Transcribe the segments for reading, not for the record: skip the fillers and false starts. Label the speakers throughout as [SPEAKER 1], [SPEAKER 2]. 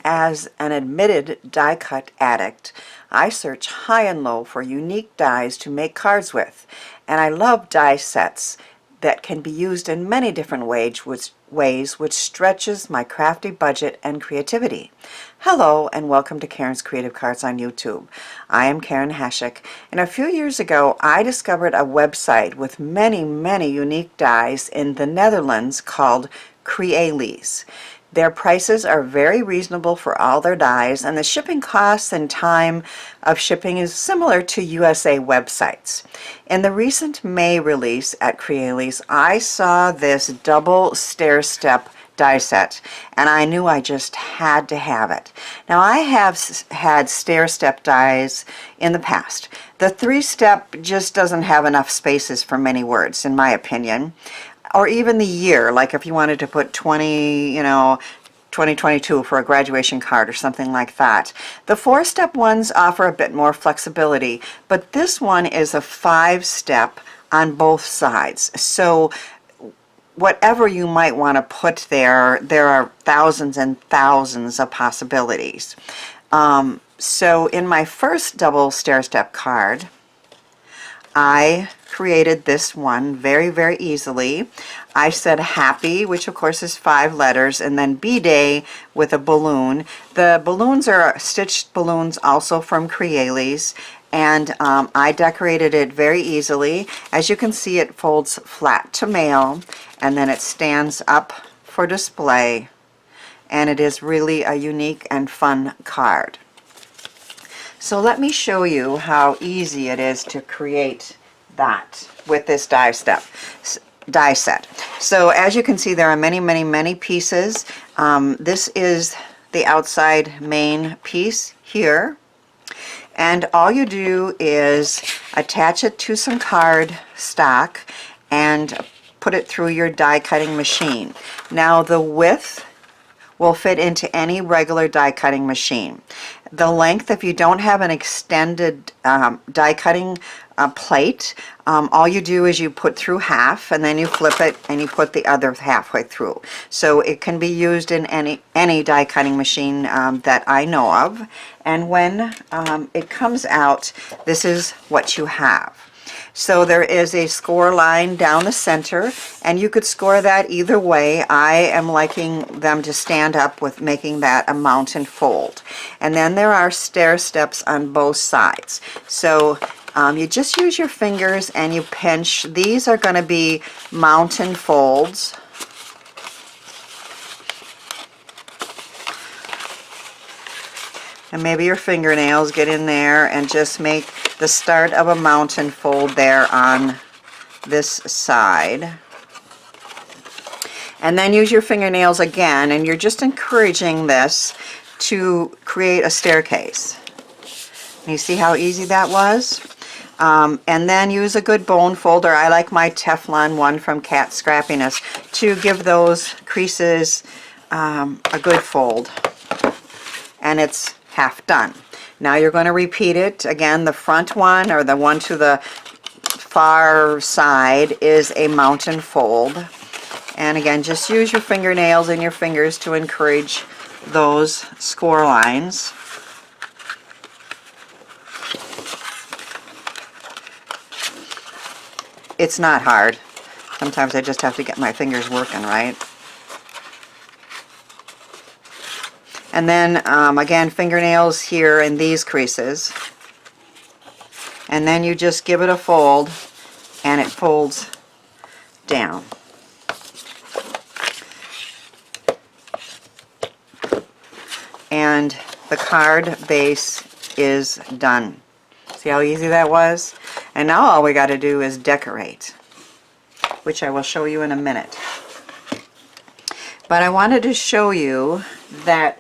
[SPEAKER 1] As an admitted die cut addict, I search high and low for unique dies to make cards with, and I love die sets that can be used in many different ways, which stretches my crafty budget and creativity. Hello and welcome to Karen's Creative Cards on YouTube. I am Karen Hashik, and a few years ago I discovered a website with many unique dies in the Netherlands called Crealies. Their prices are very reasonable for all their dies, and the shipping costs and time of shipping is similar to USA websites. In the recent May release at Crealies, I saw this double Stairstep die set, and I knew I just had to have it. Now, I have had Stairstep dies in the past. The 3-step just doesn't have enough spaces for many words, in my opinion. Or even the year, like if you wanted to put 2022 for a graduation card or something like that. The 4-step ones offer a bit more flexibility, but this one is a 5-step on both sides. So whatever you might want to put there, there are thousands and thousands of possibilities. So in my first double Stairstep card, I created this one very easily. I said happy, which of course is 5 letters, and then B-Day with a balloon. The balloons are stitched balloons also from Crealies, and I decorated it very easily. As you can see, it folds flat to mail, and then it stands up for display, and it is really a unique and fun card. So let me show you how easy it is to create that with this die set. So as you can see, there are many pieces. This is the outside main piece here, and all you do is attach it to some card stock and put it through your die cutting machine. Now the width will fit into any regular die cutting machine. The length, if you don't have an extended die cutting plate, all you do is you put through half, and then you flip it and you put the other halfway through. So it can be used in any die cutting machine that I know of. And when it comes out, this is what you have. So there is a score line down the center, and you could score that either way. I am liking them to stand up with making that a mountain fold. And then there are stair steps on both sides. So you just use your fingers and you pinch. These are going to be mountain folds. And maybe your fingernails get in there and just make the start of a mountain fold there on this side. And then use your fingernails again, and you're just encouraging this to create a staircase. You see how easy that was? And then use a good bone folder. I like my Teflon one from Scrappiness to give those creases a good fold. And it's half done. Now you're going to repeat it again. The front one, or the one to the far side, is a mountain fold. And again, just use your fingernails and your fingers to encourage those score lines. It's not hard. Sometimes I just have to get my fingers working, right? And then again, fingernails here in these creases. And then you just give it a fold, and it folds down. And the card base is done. See how easy that was? And now all we got to do is decorate, which I will show you in a minute. But I wanted to show you that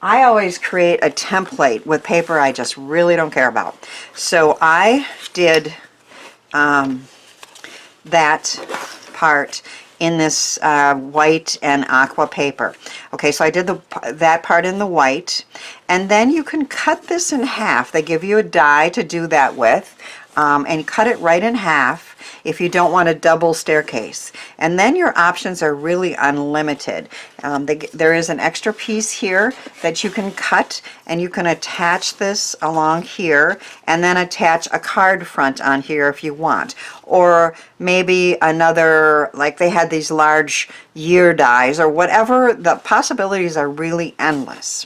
[SPEAKER 1] I always create a template with paper I just really don't care about. So I did that part in this white and aqua paper. Okay, so I did that part in the white, and then you can cut this in half. They give you a die to do that with, and cut it right in half, if you don't want a double staircase. And then your options are really unlimited. There is an extra piece here that you can cut, and you can attach this along here and then attach a card front on here if you want. Or maybe another, like they had these large year dies or whatever. The possibilities are really endless.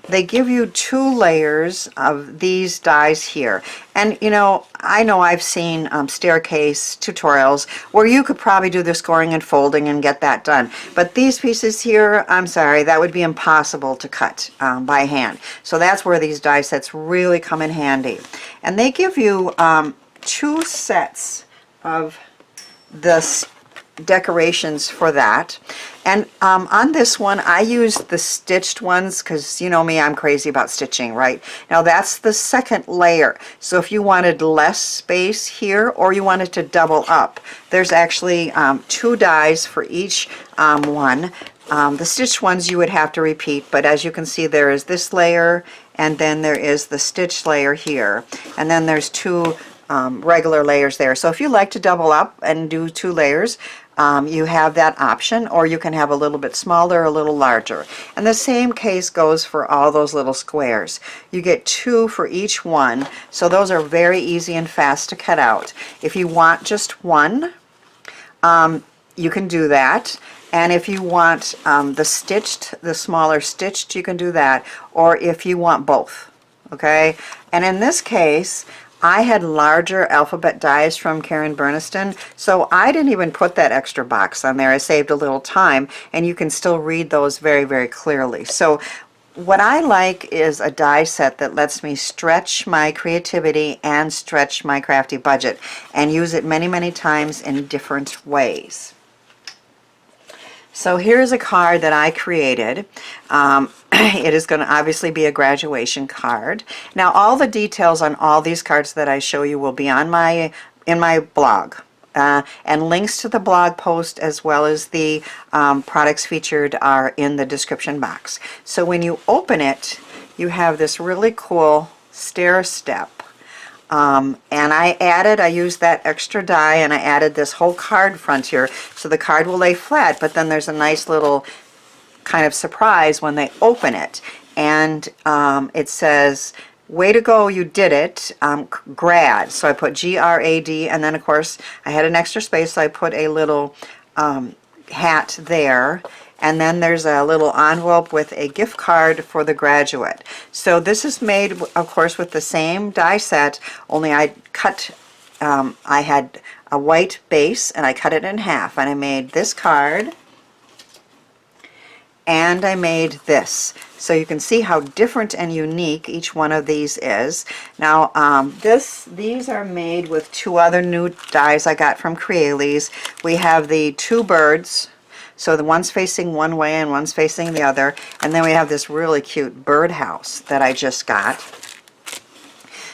[SPEAKER 1] They give you 2 layers of these dies here. And you know I've seen staircase tutorials where you could probably do the scoring and folding and get that done. But these pieces here, I'm sorry, that would be impossible to cut by hand. So that's where these die sets really come in handy. And they give you 2 sets of the decorations for that. And on this one I used the stitched ones because you know me, I'm crazy about stitching, right? Now that's the second layer. So if you wanted less space here or you wanted to double up, there's actually 2 dies for each one. The stitched ones you would have to repeat, but as you can see there is this layer and then there is the stitched layer here, and then there's 2 regular layers there. So if you like to double up and do 2 layers, you have that option, or you can have a little bit smaller, a little larger. And the same case goes for all those little squares. You get 2 for each one, so those are very easy and fast to cut out. If you want just one, you can do that. And if you want the smaller stitched, you can do that. Or if you want both, okay? And in this case, I had larger alphabet dies from Burniston, so I didn't even put that extra box on there. I saved a little time, and you can still read those very, very clearly. So what I like is a die set that lets me stretch my creativity and stretch my crafty budget and use it many, many times in different ways. So here's a card that I created. It is going to obviously be a graduation card. Now all the details on all these cards that I show you will be on in my blog. And links to the blog post as well as the products featured are in the description box. So when you open it, you have this really cool stair step. And I used that extra die and I added this whole card front here, so the card will lay flat, but then there's a nice little kind of surprise when they open it. And it says, "Way to go, you did it, grad." So I put G-R-A-D, and then of course I had an extra space, so I put a little hat there. And then there's a little envelope with a gift card for the graduate. So this is made, of course, with the same die set, only I had a white base and I cut it in half. And I made this card and I made this. So you can see how different and unique each one of these is. Now these are made with 2 other new dies I got from Crealies. We have the 2 birds. So the one's facing one way and one's facing the other. And then we have this really cute birdhouse that I just got.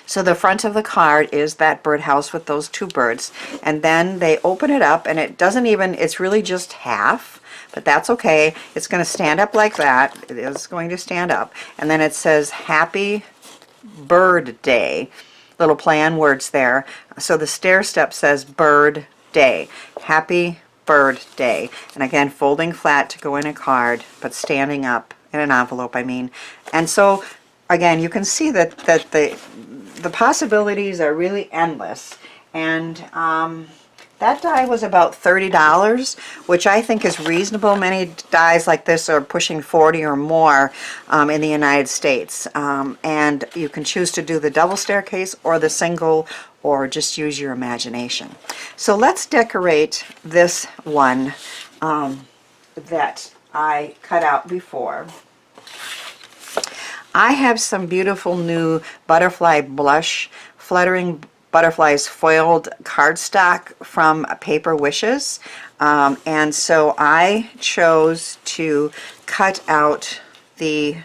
[SPEAKER 1] So the front of the card is that birdhouse with those 2 birds. And then they open it up and it doesn't even, it's really just half, but that's okay. It's going to stand up like that. It is going to stand up. And then it says Happy Bird Day. Little play on words there. So the stair step says Bird Day. Happy Bird Day. And again, folding flat to go in a card, but standing up in an envelope, I mean. And so again, you can see that the possibilities are really endless. And that die was about $30, which I think is reasonable. Many dies like this are pushing 40 or more in the United States. And you can choose to do the double staircase or the single, or just use your imagination. So let's decorate this one that I cut out before. I have some beautiful new butterfly blush, Fluttering Butterflies foiled cardstock from Paper Wishes. And so I chose to cut out the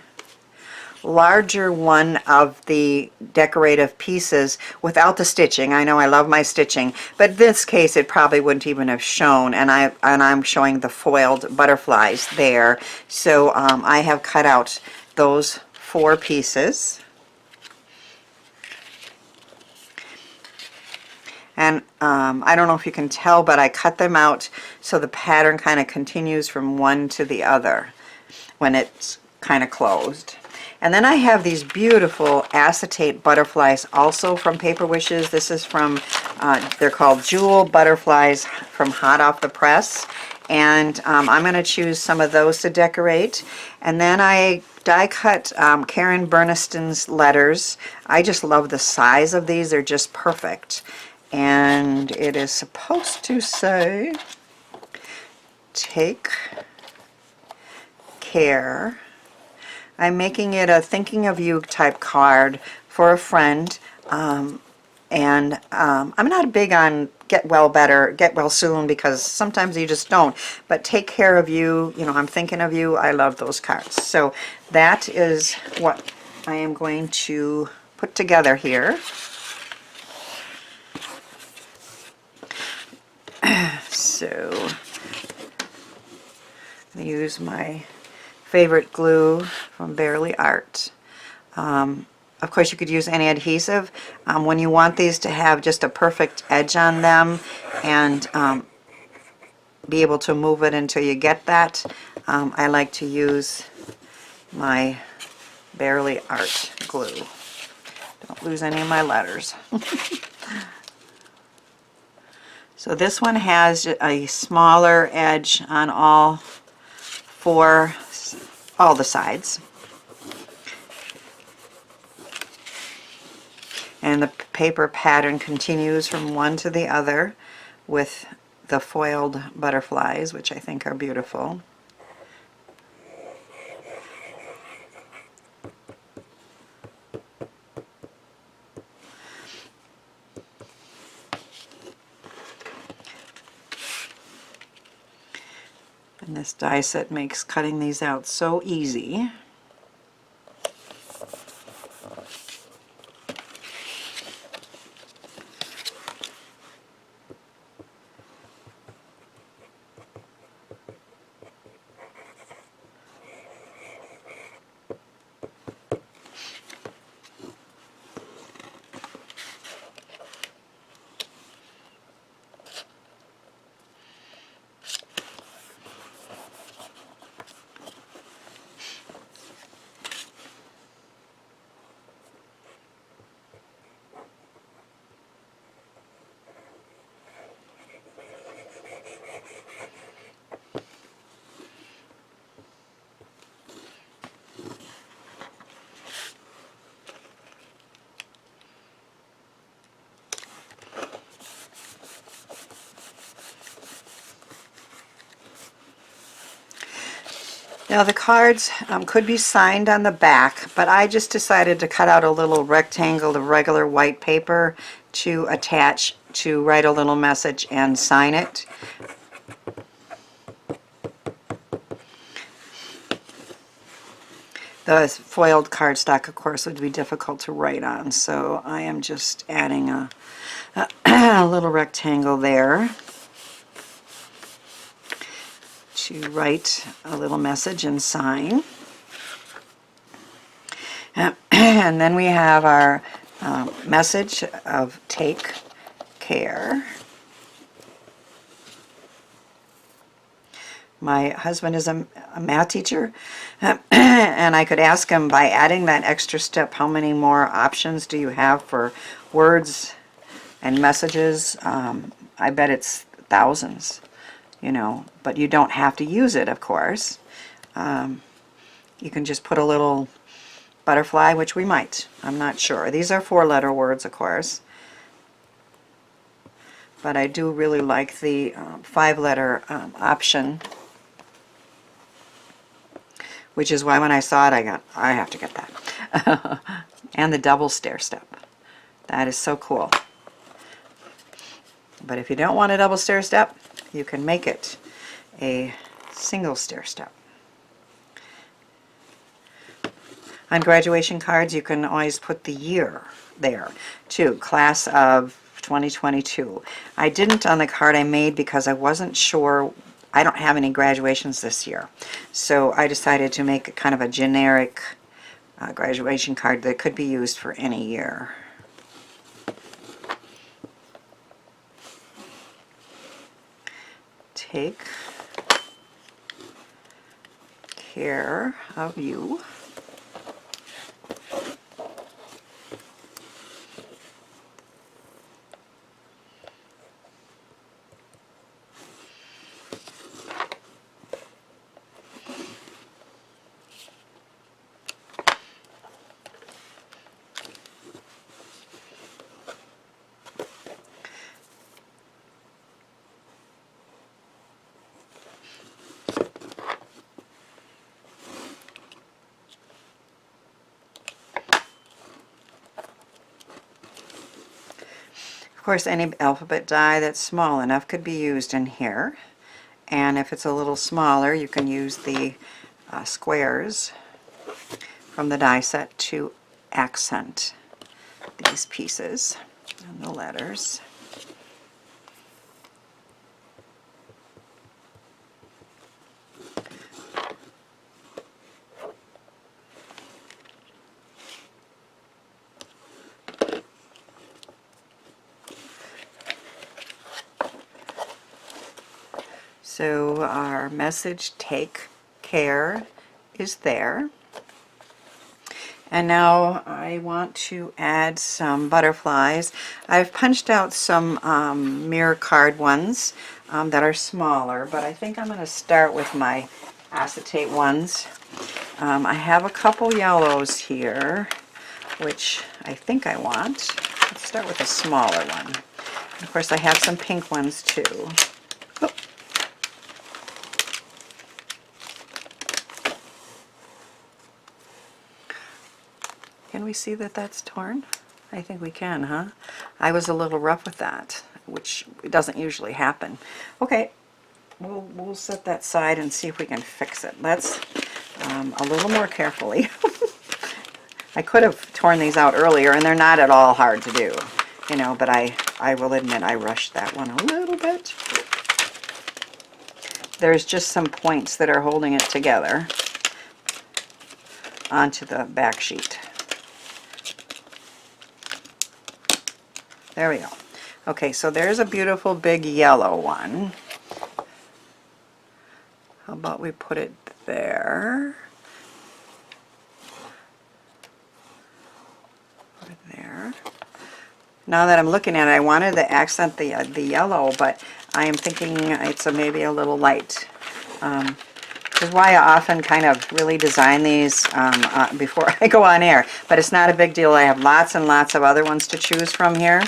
[SPEAKER 1] larger one of the decorative pieces without the stitching. I know I love my stitching, but in this case it probably wouldn't even have shown, and I'm showing the foiled butterflies there. So I have cut out those 4 pieces. And I don't know if you can tell, but I cut them out so the pattern kind of continues from one to the other when it's kind of closed. And then I have these beautiful acetate butterflies also from Paper Wishes. This is from, they're called Jewel Butterflies from Hot Off the Press. And I'm going to choose some of those to decorate. And then I die cut Karen Burniston's letters. I just love the size of these. They're just perfect. And it is supposed to say, take care. I'm making it a thinking of you type card for a friend, and I'm not big on get well better, get well soon, because sometimes you just don't, but take care of you, you know, I'm thinking of you. I love those cards. So that is what I am going to put together here. So I'm going to use my favorite glue from Barely Art. Of course, you could use any adhesive. When you want these to have just a perfect edge on them and be able to move it until you get that, I like to use my Barely Art glue. Don't lose any of my letters. So this one has a smaller edge on all the sides. And the paper pattern continues from one to the other with the foiled butterflies, which I think are beautiful. And this die set makes cutting these out so easy. Now the cards could be signed on the back, but I just decided to cut out a little rectangle of regular white paper to attach to write a little message and sign it. The foiled cardstock, of course, would be difficult to write on, so I am just adding a little rectangle there to write a little message and sign. And then we have our message of take care. My husband is a math teacher, and I could ask him, by adding that extra step, how many more options do you have for words and messages? I bet it's thousands, you know, but you don't have to use it, of course. You can just put a little butterfly, which we might. I'm not sure. These are 4-letter words, of course. But I do really like the 5-letter option, which is why when I saw it, I have to get that. And the double stair step. That is so cool. But if you don't want a double stair step, you can make it a single stair step. On graduation cards, you can always put the year there too, class of 2022. I didn't on the card I made because I wasn't sure. I don't have any graduations this year, so I decided to make kind of a generic graduation card that could be used for any year. take care of you. Of course, any alphabet die that's small enough could be used in here. And if it's a little smaller, you can use the squares from the die set to accent these pieces and the letters. So our message, take care, is there. And now I want to add some butterflies. I've punched out some mirror card ones that are smaller, but I think I'm going to start with my acetate ones. I have a couple yellows here, which I think I want. Let's start with a smaller one. Of course, I have some pink ones too. Oh. Can we see that that's torn? I think we can, huh? I was a little rough with that, which doesn't usually happen. Okay, we'll set that aside and see if we can fix it. Let's a little more carefully. I could have torn these out earlier, and they're not at all hard to do, you know, but I will admit I rushed that one a little bit. There's just some points that are holding it together onto the back sheet. There we go. Okay, so there's a beautiful big yellow one. How about we put it there? Put it there. Now that I'm looking at it, I wanted to accent the yellow, but I am thinking it's maybe a little light. Which is why I often kind of really design these before I go on air. But it's not a big deal. I have lots and lots of other ones to choose from here.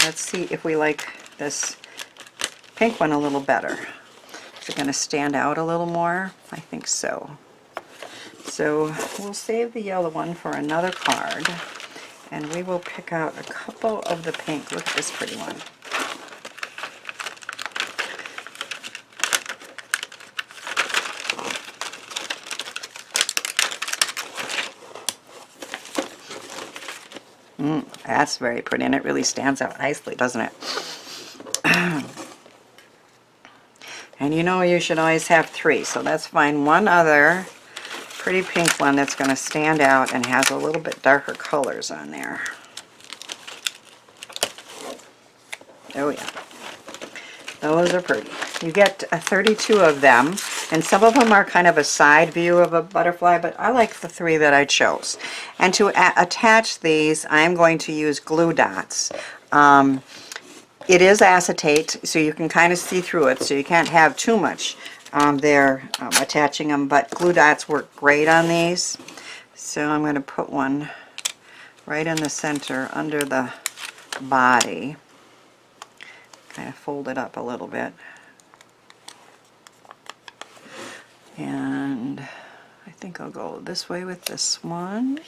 [SPEAKER 1] Let's see if we like this pink one a little better. Is it going to stand out a little more? I think so. So we'll save the yellow one for another card. And we will pick out a couple of the pink. Look at this pretty one. That's very pretty, and it really stands out nicely, doesn't it? And you know you should always have 3, so let's find one other pretty pink one that's going to stand out and has a little bit darker colors on there. Oh yeah. Those are pretty. You get 32 of them, and some of them are kind of a side view of a butterfly, but I like the 3 that I chose. And to attach these, I'm going to use glue dots. It is acetate, so you can kind of see through it, so you can't have too much there attaching them, but glue dots work great on these. So I'm going to put one right in the center under the body. Kind of fold it up a little bit. And I think I'll go this way with this one.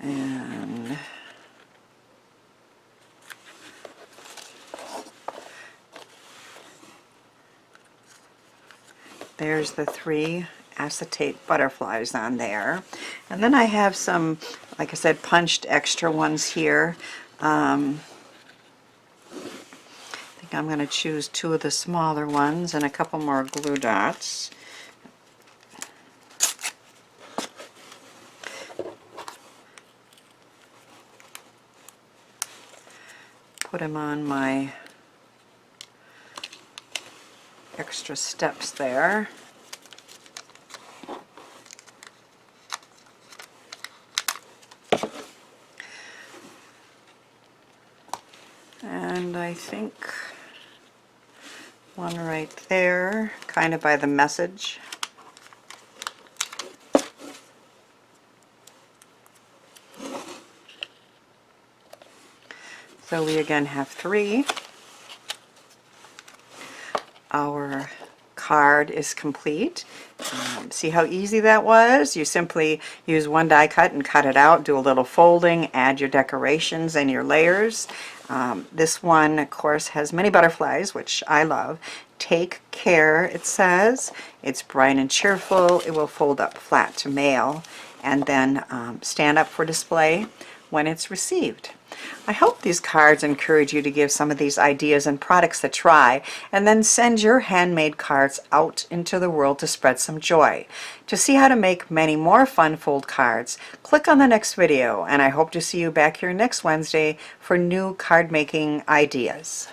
[SPEAKER 1] And there's the 3 acetate butterflies on there. And then I have some, like I said, punched extra ones here. I think I'm going to choose 2 of the smaller ones and a couple more glue dots. Put them on my extra steps there. And I think one right there, kind of by the message. So we again have 3. Our card is complete. See how easy that was? You simply use one die cut and cut it out, do a little folding, add your decorations and your layers. This one, of course, has many butterflies, which I love. Take care, it says. It's bright and cheerful. It will fold up flat to mail and then stand up for display when it's received. I hope these cards encourage you to give some of these ideas and products a try, and then send your handmade cards out into the world to spread some joy. To see how to make many more fun fold cards, click on the next video, and I hope to see you back here next Wednesday for new card making ideas.